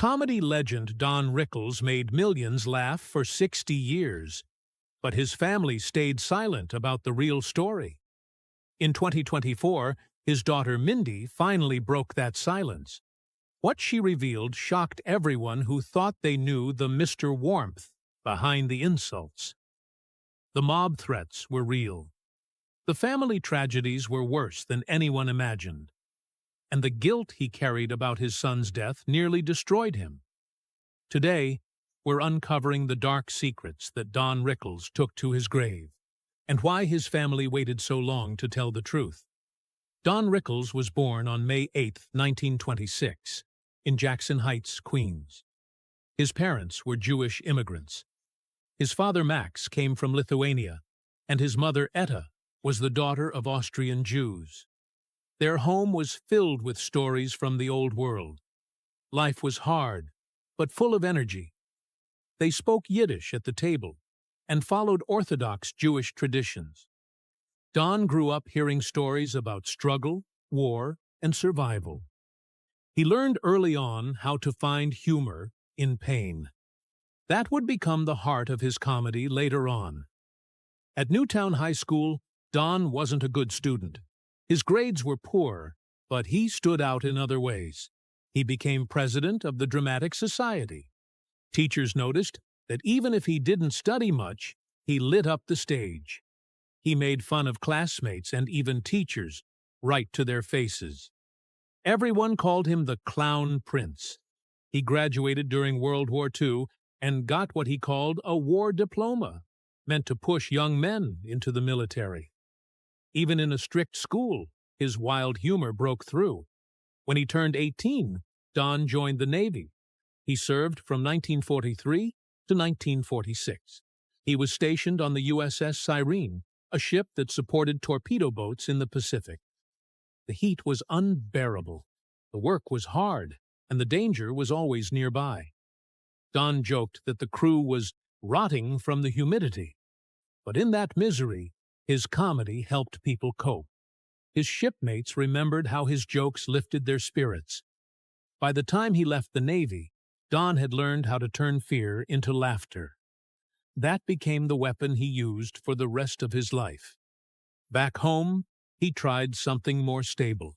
Comedy legend Don Rickles made millions laugh for 60 years, but his family stayed silent about the real story. In 2024, his daughter Mindy finally broke that silence. What she revealed shocked everyone who thought they knew the Mr. Warmth behind the insults. The mob threats were real. The family tragedies were worse than anyone imagined. And the guilt he carried about his son's death nearly destroyed him. Today, we're uncovering the dark secrets that Don Rickles took to his grave, and why his family waited so long to tell the truth. Don Rickles was born on May 8, 1926, in Jackson Heights, Queens. His parents were Jewish immigrants. His father Max came from Lithuania, and his mother Etta was the daughter of Austrian Jews. Their home was filled with stories from the old world. Life was hard, but full of energy. They spoke Yiddish at the table and followed Orthodox Jewish traditions. Don grew up hearing stories about struggle, war, and survival. He learned early on how to find humor in pain. That would become the heart of his comedy later on. At Newtown High School, Don wasn't a good student. His grades were poor, but he stood out in other ways. He became president of the Dramatic Society. Teachers noticed that even if he didn't study much, he lit up the stage. He made fun of classmates and even teachers, right to their faces. Everyone called him the Clown Prince. He graduated during World War II and got what he called a war diploma, meant to push young men into the military. Even in a strict school, his wild humor broke through. When he turned 18, Don joined the Navy. He served from 1943 to 1946. He was stationed on the USS Cyrene, a ship that supported torpedo boats in the Pacific. The heat was unbearable. The work was hard, and the danger was always nearby. Don joked that the crew was rotting from the humidity. But in that misery, his comedy helped people cope. His shipmates remembered how his jokes lifted their spirits. By the time he left the Navy, Don had learned how to turn fear into laughter. That became the weapon he used for the rest of his life. Back home, he tried something more stable.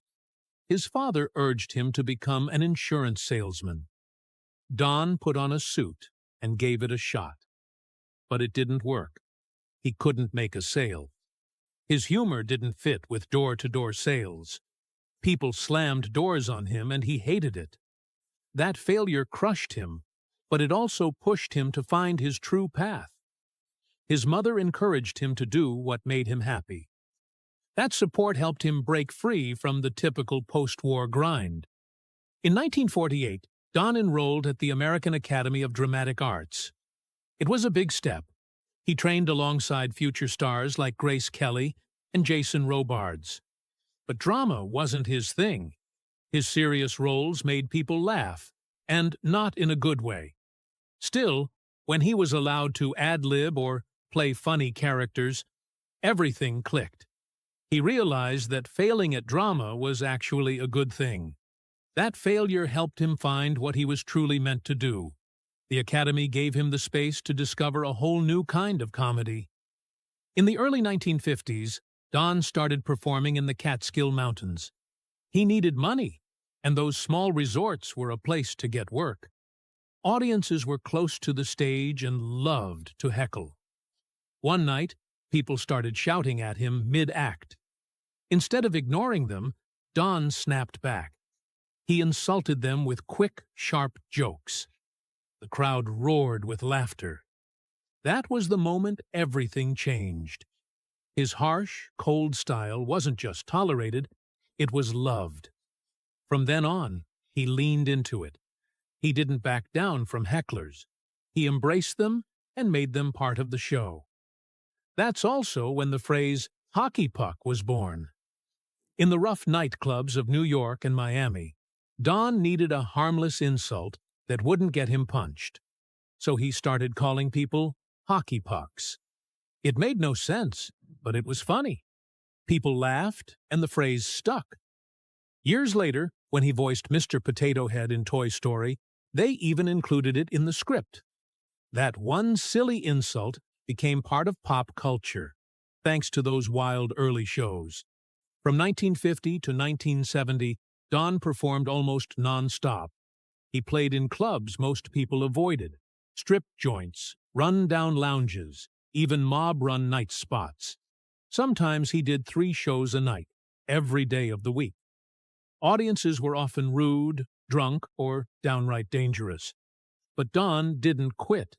His father urged him to become an insurance salesman. Don put on a suit and gave it a shot. But it didn't work. He couldn't make a sale. His humor didn't fit with door-to-door sales. People slammed doors on him and he hated it. That failure crushed him, but it also pushed him to find his true path. His mother encouraged him to do what made him happy. That support helped him break free from the typical post-war grind. In 1948, Don enrolled at the American Academy of Dramatic Arts. It was a big step. He trained alongside future stars like Grace Kelly and Jason Robards. But drama wasn't his thing. His serious roles made people laugh, and not in a good way. Still, when he was allowed to ad-lib or play funny characters, everything clicked. He realized that failing at drama was actually a good thing. That failure helped him find what he was truly meant to do. The Academy gave him the space to discover a whole new kind of comedy. In the early 1950s, Don started performing in the Catskill Mountains. He needed money, and those small resorts were a place to get work. Audiences were close to the stage and loved to heckle. One night, people started shouting at him mid-act. Instead of ignoring them, Don snapped back. He insulted them with quick, sharp jokes. The crowd roared with laughter. That was the moment everything changed. His harsh, cold style wasn't just tolerated, it was loved. From then on, he leaned into it. He didn't back down from hecklers. He embraced them and made them part of the show. That's also when the phrase hockey puck was born. In the rough nightclubs of New York and Miami, Don needed a harmless insult that wouldn't get him punched. So he started calling people hockey pucks. It made no sense, but it was funny. People laughed, and the phrase stuck. Years later, when he voiced Mr. Potato Head in Toy Story, They even included it in the script. That one silly insult became part of pop culture, thanks to those wild early shows. From 1950 to 1970, Don performed almost non-stop. He played in clubs most people avoided, strip joints, run-down lounges, even mob-run night spots. Sometimes he did 3 shows a night, every day of the week. Audiences were often rude, drunk, or downright dangerous. But Don didn't quit.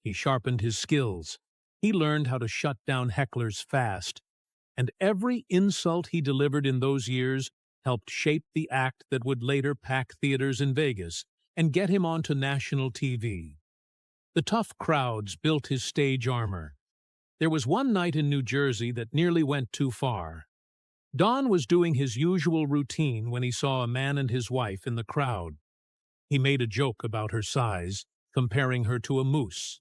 He sharpened his skills. He learned how to shut down hecklers fast. And every insult he delivered in those years helped shape the act that would later pack theaters in Vegas and get him onto national TV. The tough crowds built his stage armor. There was one night in New Jersey that nearly went too far. Don was doing his usual routine when he saw a man and his wife in the crowd. He made a joke about her size, comparing her to a moose.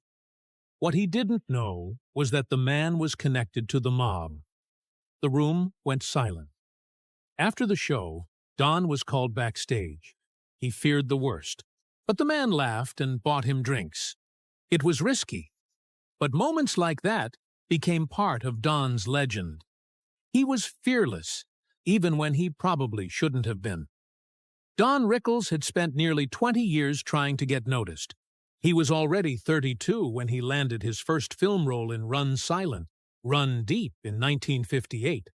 What he didn't know was that the man was connected to the mob. The room went silent. After the show, Don was called backstage. He feared the worst, but the man laughed and bought him drinks. It was risky, but moments like that became part of Don's legend. He was fearless, even when he probably shouldn't have been. Don Rickles had spent nearly 20 years trying to get noticed. He was already 32 when he landed his first film role in Run Silent, Run Deep in 1958.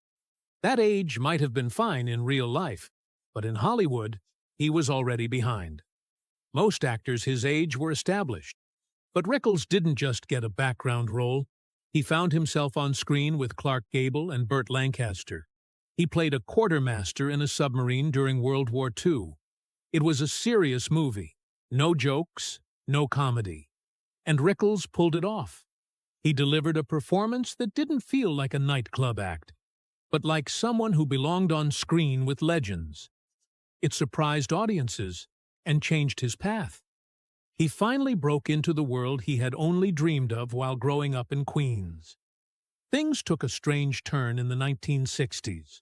That age might have been fine in real life, but in Hollywood, he was already behind. Most actors his age were established. But Rickles didn't just get a background role. He found himself on screen with Clark Gable and Burt Lancaster. He played a quartermaster in a submarine during World War II. It was a serious movie. No jokes, no comedy. And Rickles pulled it off. He delivered a performance that didn't feel like a nightclub act, but like someone who belonged on screen with legends. It surprised audiences and changed his path. He finally broke into the world he had only dreamed of while growing up in Queens. Things took a strange turn in the 1960s.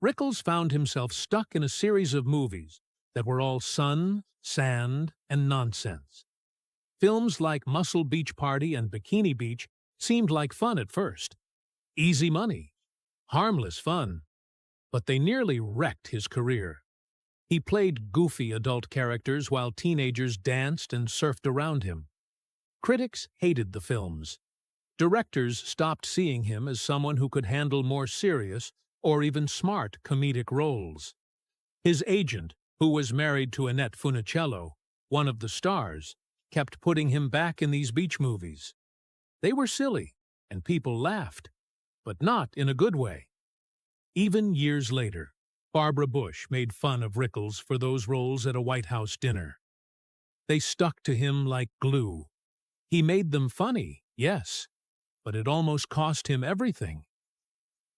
Rickles found himself stuck in a series of movies that were all sun, sand, and nonsense. Films like Muscle Beach Party and Bikini Beach seemed like fun at first. Easy money, harmless fun, but they nearly wrecked his career. He played goofy adult characters while teenagers danced and surfed around him. Critics hated the films. Directors stopped seeing him as someone who could handle more serious or even smart comedic roles. His agent, who was married to Annette Funicello, one of the stars, kept putting him back in these beach movies. They were silly, and people laughed, but not in a good way. Even years later, Barbara Bush made fun of Rickles for those roles at a White House dinner. They stuck to him like glue. He made them funny, yes, but it almost cost him everything.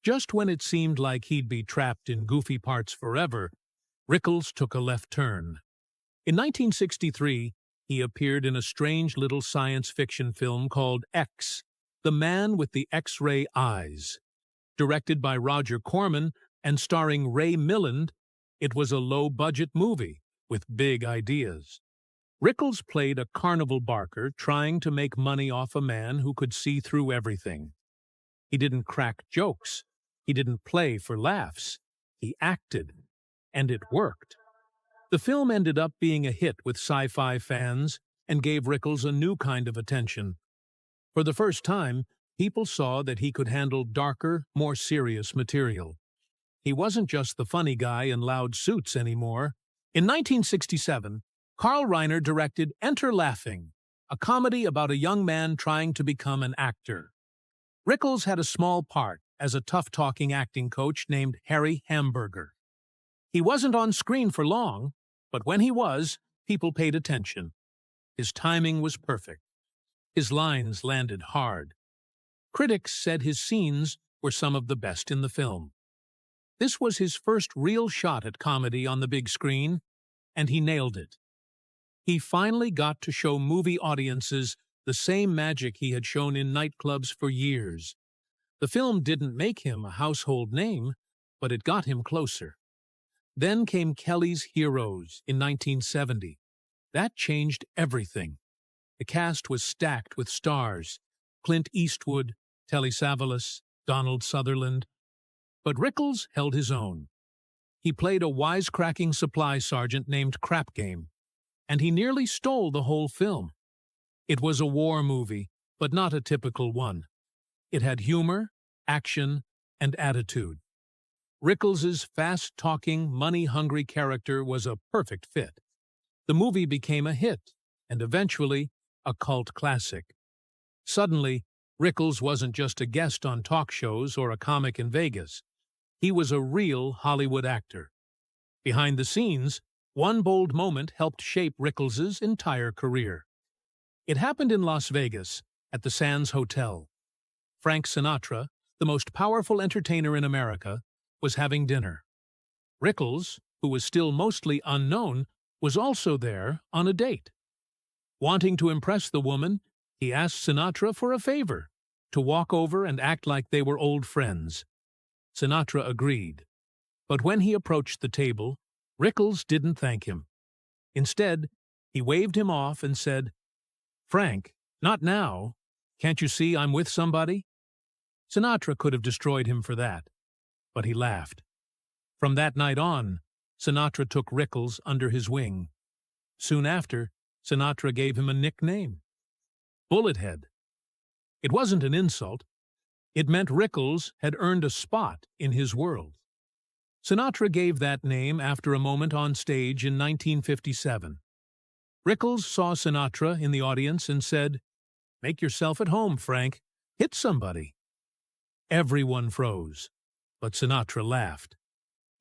Just when it seemed like he'd be trapped in goofy parts forever, Rickles took a left turn. In 1963, he appeared in a strange little science fiction film called X, The Man with the X-Ray Eyes. Directed by Roger Corman and starring Ray Milland, it was a low-budget movie with big ideas. Rickles played a carnival barker trying to make money off a man who could see through everything. He didn't crack jokes. He didn't play for laughs. He acted, and it worked. The film ended up being a hit with sci-fi fans and gave Rickles a new kind of attention. For the first time, people saw that he could handle darker, more serious material. He wasn't just the funny guy in loud suits anymore. In 1967, Carl Reiner directed Enter Laughing, a comedy about a young man trying to become an actor. Rickles had a small part as a tough-talking acting coach named Harry Hamburger. He wasn't on screen for long, but when he was, people paid attention. His timing was perfect. His lines landed hard. Critics said his scenes were some of the best in the film. This was his first real shot at comedy on the big screen, and he nailed it. He finally got to show movie audiences the same magic he had shown in nightclubs for years. The film didn't make him a household name, but it got him closer. Then came Kelly's Heroes in 1970. That changed everything. The cast was stacked with stars: Clint Eastwood, Telly Savalas, Donald Sutherland. But Rickles held his own. He played a wisecracking supply sergeant named Crap Game, and he nearly stole the whole film. It was a war movie, but not a typical one. It had humor, action, and attitude. Rickles's fast-talking, money-hungry character was a perfect fit. The movie became a hit, and eventually a cult classic. Suddenly, Rickles wasn't just a guest on talk shows or a comic in Vegas. He was a real Hollywood actor. Behind the scenes, one bold moment helped shape Rickles's entire career. It happened in Las Vegas, at the Sands Hotel. Frank Sinatra, the most powerful entertainer in America, was having dinner. Rickles, who was still mostly unknown, was also there on a date. Wanting to impress the woman, he asked Sinatra for a favor, to walk over and act like they were old friends. Sinatra agreed. But when he approached the table, Rickles didn't thank him. Instead, he waved him off and said, "Frank, not now. Can't you see I'm with somebody?" Sinatra could have destroyed him for that, but he laughed. From that night on, Sinatra took Rickles under his wing. Soon after, Sinatra gave him a nickname: Bullethead. It wasn't an insult. It meant Rickles had earned a spot in his world. Sinatra gave that name after a moment on stage in 1957. Rickles saw Sinatra in the audience and said, "Make yourself at home, Frank. Hit somebody." Everyone froze, but Sinatra laughed.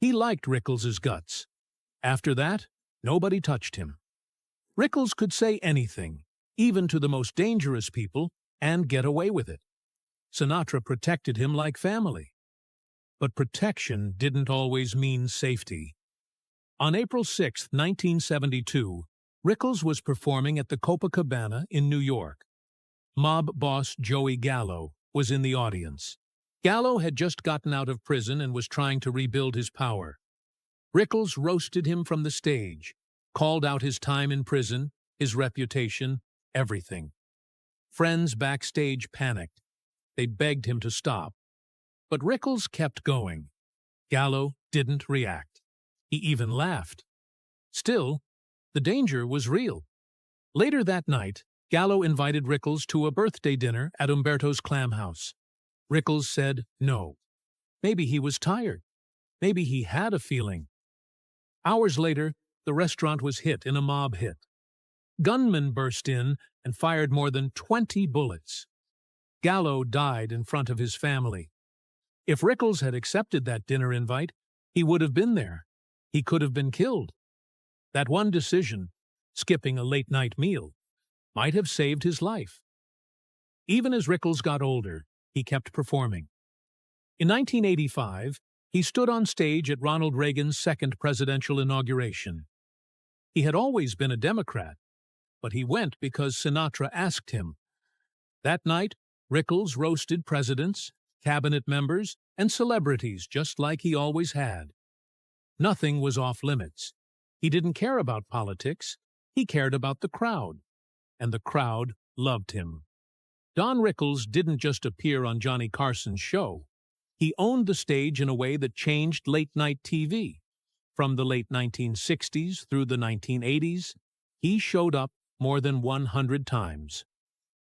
He liked Rickles's guts. After that, nobody touched him. Rickles could say anything, even to the most dangerous people, and get away with it. Sinatra protected him like family. But protection didn't always mean safety. On April 6, 1972, Rickles was performing at the Copacabana in New York. Mob boss Joey Gallo was in the audience. Gallo had just gotten out of prison and was trying to rebuild his power. Rickles roasted him from the stage, called out his time in prison, his reputation, everything. Friends backstage panicked. They begged him to stop. But Rickles kept going. Gallo didn't react. He even laughed. Still, the danger was real. Later that night, Gallo invited Rickles to a birthday dinner at Umberto's Clam House. Rickles said no. Maybe he was tired. Maybe he had a feeling. Hours later, the restaurant was hit in a mob hit. Gunmen burst in and fired more than 20 bullets. Gallo died in front of his family. If Rickles had accepted that dinner invite, he would have been there. He could have been killed. That one decision, skipping a late-night meal, might have saved his life. Even as Rickles got older, he kept performing. In 1985, he stood on stage at Ronald Reagan's second presidential inauguration. He had always been a Democrat, but he went because Sinatra asked him. That night, Rickles roasted presidents, cabinet members, and celebrities just like he always had. Nothing was off-limits. He didn't care about politics. He cared about the crowd. And the crowd loved him. Don Rickles didn't just appear on Johnny Carson's show. He owned the stage in a way that changed late-night TV. From the late 1960s through the 1980s, he showed up more than 100 times.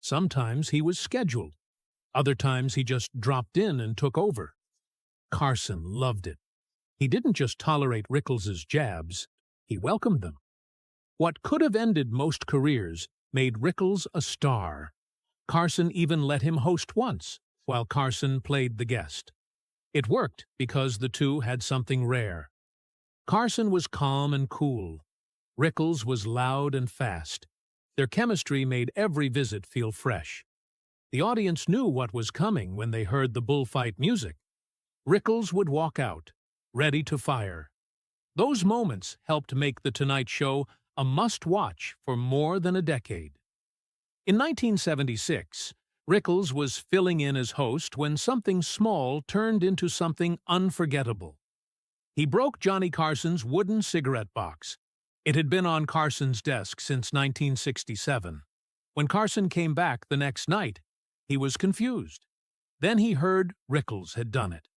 Sometimes he was scheduled. Other times he just dropped in and took over. Carson loved it. He didn't just tolerate Rickles's jabs, he welcomed them. What could have ended most careers made Rickles a star. Carson even let him host once, while Carson played the guest. It worked because the two had something rare. Carson was calm and cool. Rickles was loud and fast. Their chemistry made every visit feel fresh. The audience knew what was coming when they heard the bullfight music. Rickles would walk out, ready to fire. Those moments helped make The Tonight Show a must-watch for more than a decade. In 1976, Rickles was filling in as host when something small turned into something unforgettable. He broke Johnny Carson's wooden cigarette box. It had been on Carson's desk since 1967. When Carson came back the next night, he was confused. Then he heard Rickles had done it.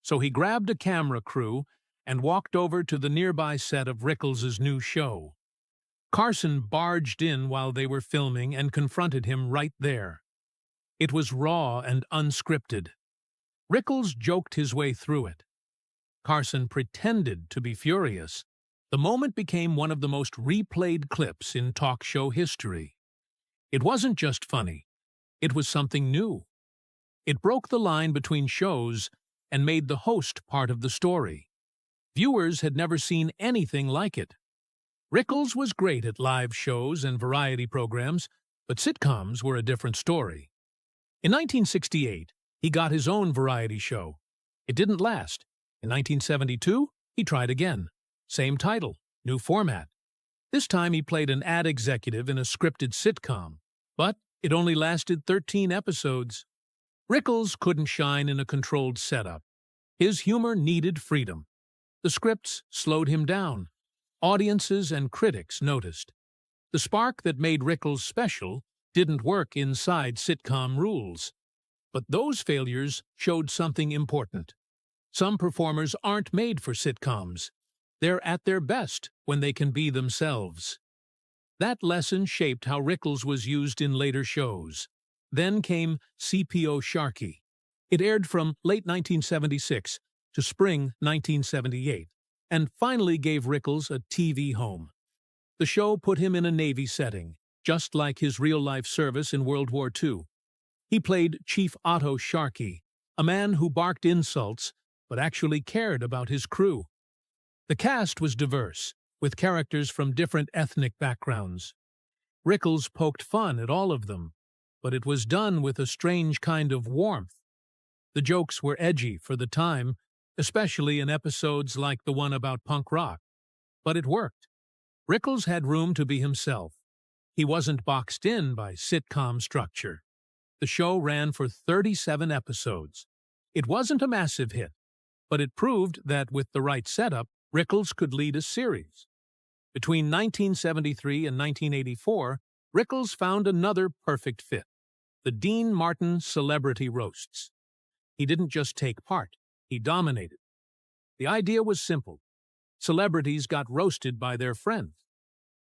So he grabbed a camera crew and walked over to the nearby set of Rickles' new show. Carson barged in while they were filming and confronted him right there. It was raw and unscripted. Rickles joked his way through it. Carson pretended to be furious. The moment became one of the most replayed clips in talk show history. It wasn't just funny. It was something new. It broke the line between shows and made the host part of the story. Viewers had never seen anything like it. Rickles was great at live shows and variety programs, but sitcoms were a different story. In 1968, he got his own variety show. It didn't last. In 1972, he tried again. Same title, new format. This time he played an ad executive in a scripted sitcom, but it only lasted 13 episodes. Rickles couldn't shine in a controlled setup. His humor needed freedom. The scripts slowed him down. Audiences and critics noticed. The spark that made Rickles special didn't work inside sitcom rules. But those failures showed something important. Some performers aren't made for sitcoms. They're at their best when they can be themselves. That lesson shaped how Rickles was used in later shows. Then came CPO Sharkey. It aired from late 1976 to spring 1978, and finally gave Rickles a TV home. The show put him in a Navy setting, just like his real-life service in World War II. He played Chief Otto Sharkey, a man who barked insults but actually cared about his crew. The cast was diverse, with characters from different ethnic backgrounds. Rickles poked fun at all of them, but it was done with a strange kind of warmth. The jokes were edgy for the time, especially in episodes like the one about punk rock. But it worked. Rickles had room to be himself. He wasn't boxed in by sitcom structure. The show ran for 37 episodes. It wasn't a massive hit, but it proved that with the right setup, Rickles could lead a series. Between 1973 and 1984, Rickles found another perfect fit: the Dean Martin Celebrity Roasts. He didn't just take part, he dominated. The idea was simple. Celebrities got roasted by their friends.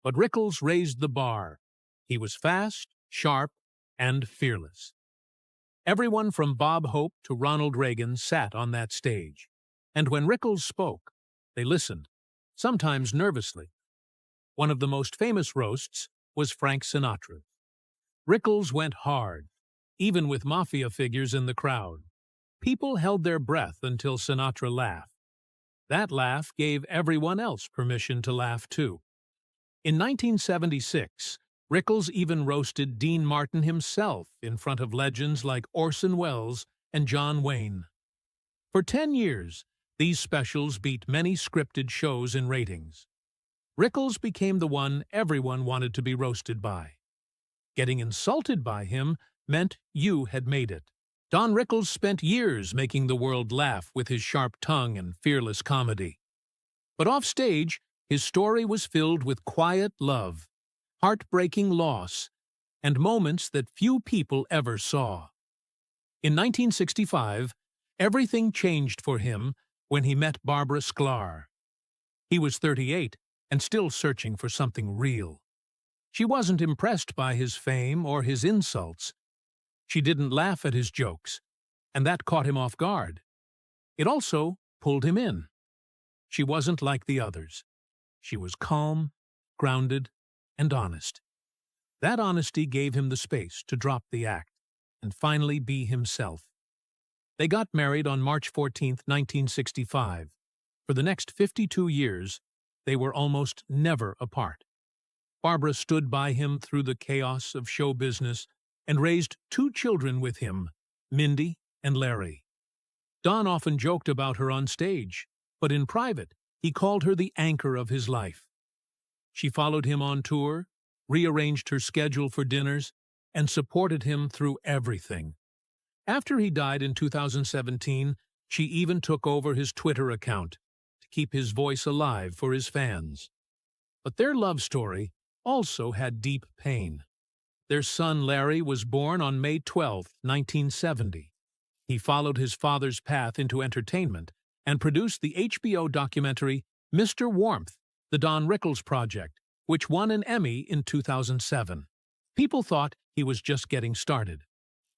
But Rickles raised the bar. He was fast, sharp, and fearless. Everyone from Bob Hope to Ronald Reagan sat on that stage. And when Rickles spoke, they listened, sometimes nervously. One of the most famous roasts was Frank Sinatra's. Rickles went hard, even with mafia figures in the crowd. People held their breath until Sinatra laughed. That laugh gave everyone else permission to laugh too. In 1976, Rickles even roasted Dean Martin himself in front of legends like Orson Welles and John Wayne. For 10 years, these specials beat many scripted shows in ratings. Rickles became the one everyone wanted to be roasted by. Getting insulted by him meant you had made it. Don Rickles spent years making the world laugh with his sharp tongue and fearless comedy. But offstage, his story was filled with quiet love, heartbreaking loss, and moments that few people ever saw. In 1965, everything changed for him when he met Barbara Sklar. He was 38 and still searching for something real. She wasn't impressed by his fame or his insults. She didn't laugh at his jokes, and that caught him off guard. It also pulled him in. She wasn't like the others. She was calm, grounded, and honest. That honesty gave him the space to drop the act and finally be himself. They got married on March 14, 1965. For the next 52 years, they were almost never apart. Barbara stood by him through the chaos of show business and raised 2 children with him, Mindy and Larry. Don often joked about her on stage, but in private, he called her the anchor of his life. She followed him on tour, rearranged her schedule for dinners, and supported him through everything. After he died in 2017, she even took over his Twitter account to keep his voice alive for his fans. But their love story also had deep pain. Their son Larry was born on May 12, 1970. He followed his father's path into entertainment and produced the HBO documentary Mr. Warmth, The Don Rickles Project, which won an Emmy in 2007. People thought he was just getting started.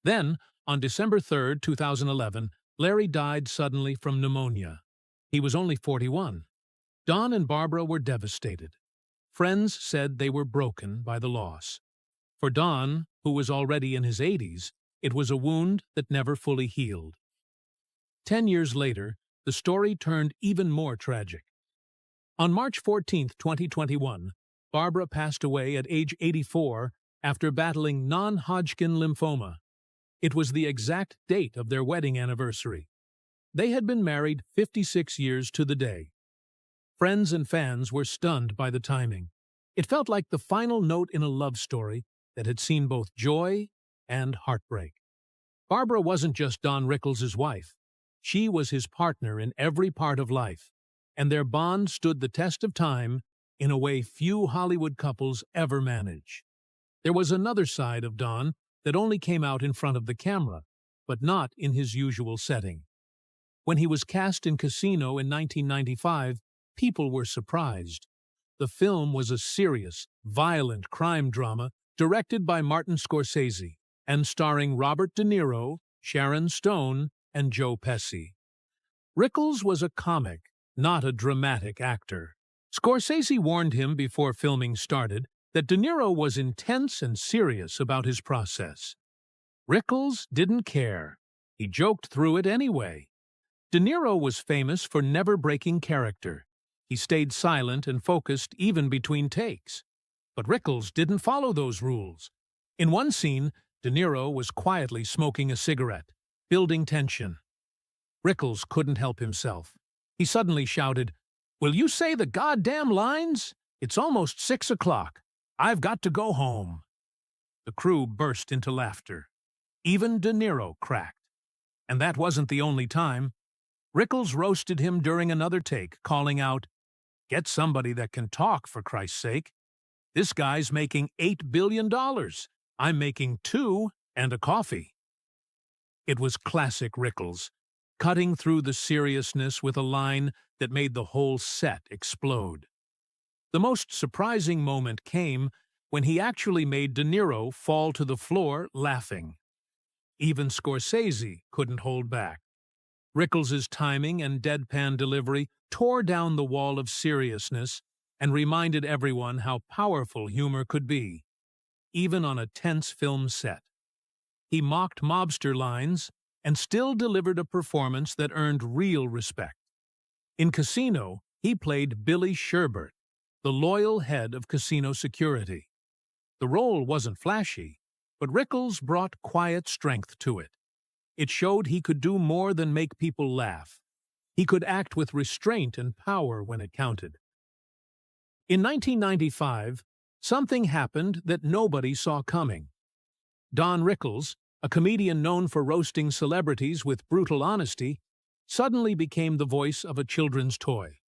Then, on December 3, 2011, Larry died suddenly from pneumonia. He was only 41. Don and Barbara were devastated. Friends said they were broken by the loss. For Don, who was already in his 80s, it was a wound that never fully healed. 10 years later, the story turned even more tragic. On March 14, 2021, Barbara passed away at age 84 after battling non-Hodgkin lymphoma. It was the exact date of their wedding anniversary. They had been married 56 years to the day. Friends and fans were stunned by the timing. It felt like the final note in a love story that had seen both joy and heartbreak. Barbara wasn't just Don Rickles' wife. She was his partner in every part of life, and their bond stood the test of time in a way few Hollywood couples ever manage. There was another side of Don that only came out in front of the camera, but not in his usual setting. When he was cast in Casino in 1995, people were surprised. The film was a serious, violent crime drama directed by Martin Scorsese and starring Robert De Niro, Sharon Stone, and Joe Pesci. Rickles was a comic, not a dramatic actor. Scorsese warned him before filming started that De Niro was intense and serious about his process. Rickles didn't care. He joked through it anyway. De Niro was famous for never breaking character. He stayed silent and focused even between takes. But Rickles didn't follow those rules. In one scene, De Niro was quietly smoking a cigarette, building tension. Rickles couldn't help himself. He suddenly shouted, "Will you say the goddamn lines? It's almost 6 o'clock. I've got to go home." The crew burst into laughter. Even De Niro cracked. And that wasn't the only time. Rickles roasted him during another take, calling out, "Get somebody that can talk, for Christ's sake. This guy's making $8 billion. I'm making 2 and a coffee." It was classic Rickles, cutting through the seriousness with a line that made the whole set explode. The most surprising moment came when he actually made De Niro fall to the floor laughing. Even Scorsese couldn't hold back. Rickles' timing and deadpan delivery tore down the wall of seriousness and reminded everyone how powerful humor could be, even on a tense film set. He mocked mobster lines and still delivered a performance that earned real respect. In Casino, he played Billy Sherbert, the loyal head of casino security. The role wasn't flashy, but Rickles brought quiet strength to it. It showed he could do more than make people laugh. He could act with restraint and power when it counted. In 1995, something happened that nobody saw coming. Don Rickles, a comedian known for roasting celebrities with brutal honesty, suddenly became the voice of a children's toy.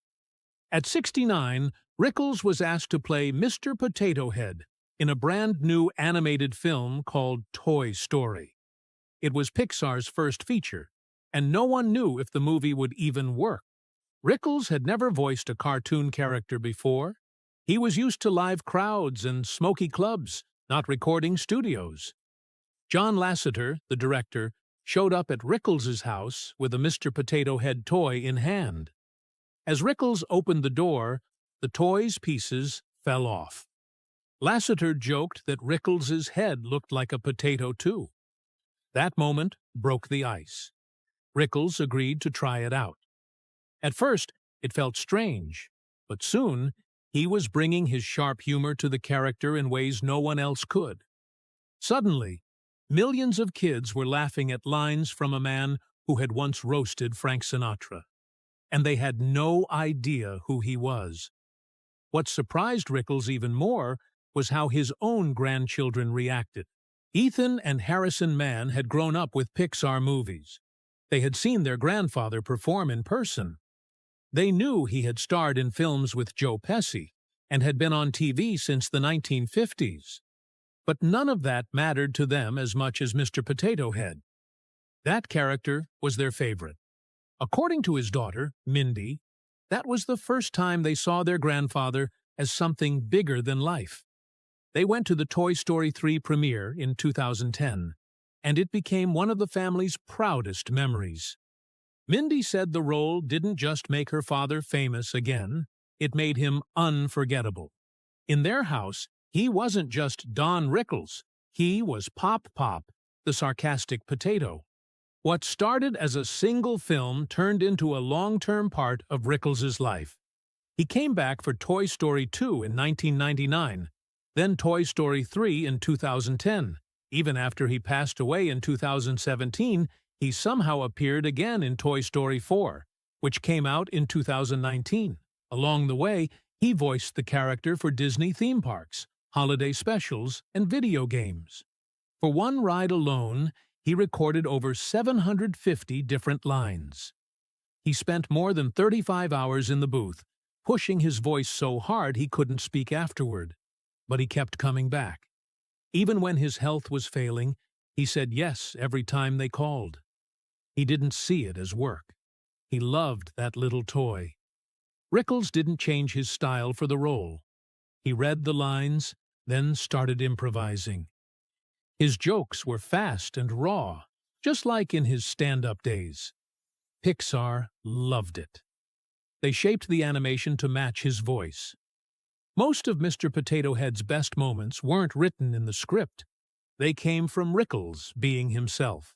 At 69, Rickles was asked to play Mr. Potato Head in a brand-new animated film called Toy Story. It was Pixar's first feature, and no one knew if the movie would even work. Rickles had never voiced a cartoon character before. He was used to live crowds and smoky clubs, not recording studios. John Lasseter, the director, showed up at Rickles' house with a Mr. Potato Head toy in hand. As Rickles opened the door, the toy's pieces fell off. Lasseter joked that Rickles' head looked like a potato too. That moment broke the ice. Rickles agreed to try it out. At first, it felt strange, but soon he was bringing his sharp humor to the character in ways no one else could. Suddenly, millions of kids were laughing at lines from a man who had once roasted Frank Sinatra, and they had no idea who he was. What surprised Rickles even more was how his own grandchildren reacted. Ethan and Harrison Mann had grown up with Pixar movies. They had seen their grandfather perform in person. They knew he had starred in films with Joe Pesci, and had been on TV since the 1950s. But none of that mattered to them as much as Mr. Potato Head. That character was their favorite. According to his daughter, Mindy, that was the first time they saw their grandfather as something bigger than life. They went to the Toy Story 3 premiere in 2010, and it became one of the family's proudest memories. Mindy said the role didn't just make her father famous again, it made him unforgettable. In their house, he wasn't just Don Rickles, he was Pop Pop, the sarcastic potato. What started as a single film turned into a long-term part of Rickles' life. He came back for Toy Story 2 in 1999, then Toy Story 3 in 2010. Even after he passed away in 2017, he somehow appeared again in Toy Story 4, which came out in 2019. Along the way, he voiced the character for Disney theme parks, holiday specials, and video games. For one ride alone, he recorded over 750 different lines. He spent more than 35 hours in the booth, pushing his voice so hard he couldn't speak afterward. But he kept coming back. Even when his health was failing, he said yes every time they called. He didn't see it as work. He loved that little toy. Rickles didn't change his style for the role. He read the lines, then started improvising. His jokes were fast and raw, just like in his stand-up days. Pixar loved it. They shaped the animation to match his voice. Most of Mr. Potato Head's best moments weren't written in the script. They came from Rickles being himself.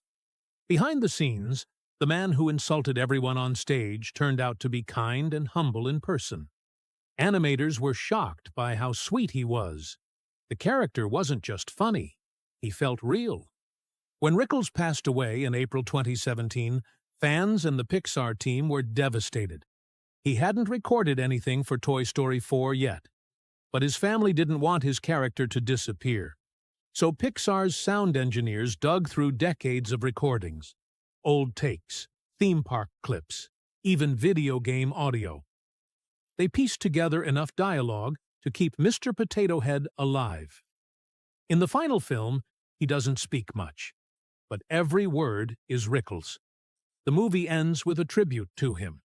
Behind the scenes, the man who insulted everyone on stage turned out to be kind and humble in person. Animators were shocked by how sweet he was. The character wasn't just funny. He felt real. When Rickles passed away in April 2017, fans and the Pixar team were devastated. He hadn't recorded anything for Toy Story 4 yet, but his family didn't want his character to disappear. So Pixar's sound engineers dug through decades of recordings, old takes, theme park clips, even video game audio. They pieced together enough dialogue to keep Mr. Potato Head alive. In the final film, he doesn't speak much, but every word is Rickles. The movie ends with a tribute to him.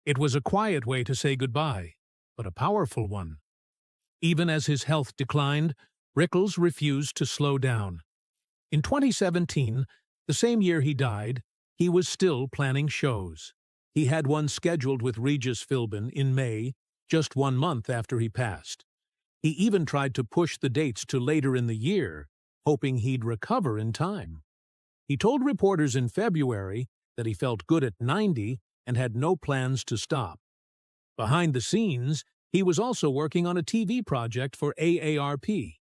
It was a quiet way to say goodbye, but a powerful one. Even as his health declined, Rickles refused to slow down. In 2017, the same year he died, he was still planning shows. He had one scheduled with Regis Philbin in May, just 1 month after he passed. He even tried to push the dates to later in the year, hoping he'd recover in time. He told reporters in February that he felt good at 90 and had no plans to stop. Behind the scenes, he was also working on a TV project for AARP.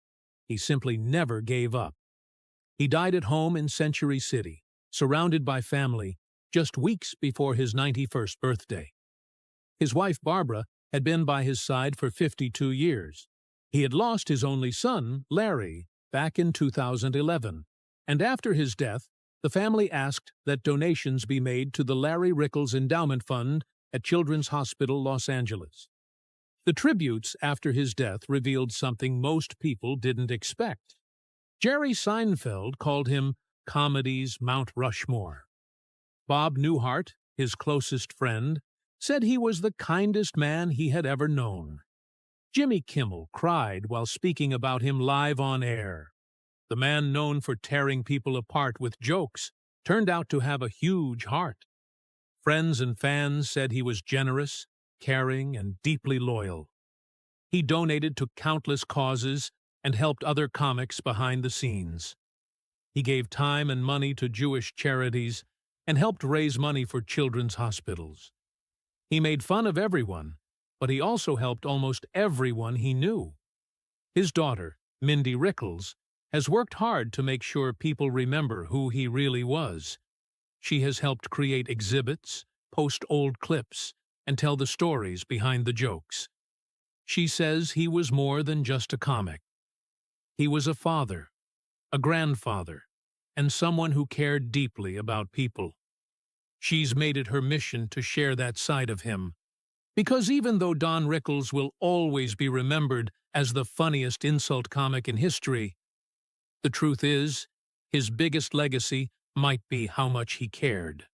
He simply never gave up. He died at home in Century City, surrounded by family, just weeks before his 91st birthday. His wife Barbara had been by his side for 52 years. He had lost his only son, Larry, back in 2011, and after his death, the family asked that donations be made to the Larry Rickles Endowment Fund at Children's Hospital, Los Angeles. The tributes after his death revealed something most people didn't expect. Jerry Seinfeld called him comedy's Mount Rushmore. Bob Newhart, his closest friend, said he was the kindest man he had ever known. Jimmy Kimmel cried while speaking about him live on air. The man known for tearing people apart with jokes turned out to have a huge heart. Friends and fans said he was generous, caring, and deeply loyal. He donated to countless causes and helped other comics behind the scenes. He gave time and money to Jewish charities and helped raise money for children's hospitals. He made fun of everyone, but he also helped almost everyone he knew. His daughter, Mindy Rickles, has worked hard to make sure people remember who he really was. She has helped create exhibits, post old clips, and tell the stories behind the jokes. She says he was more than just a comic. He was a father, a grandfather, and someone who cared deeply about people. She's made it her mission to share that side of him, Because even though Don Rickles will always be remembered as the funniest insult comic in history, the truth is, his biggest legacy might be how much he cared.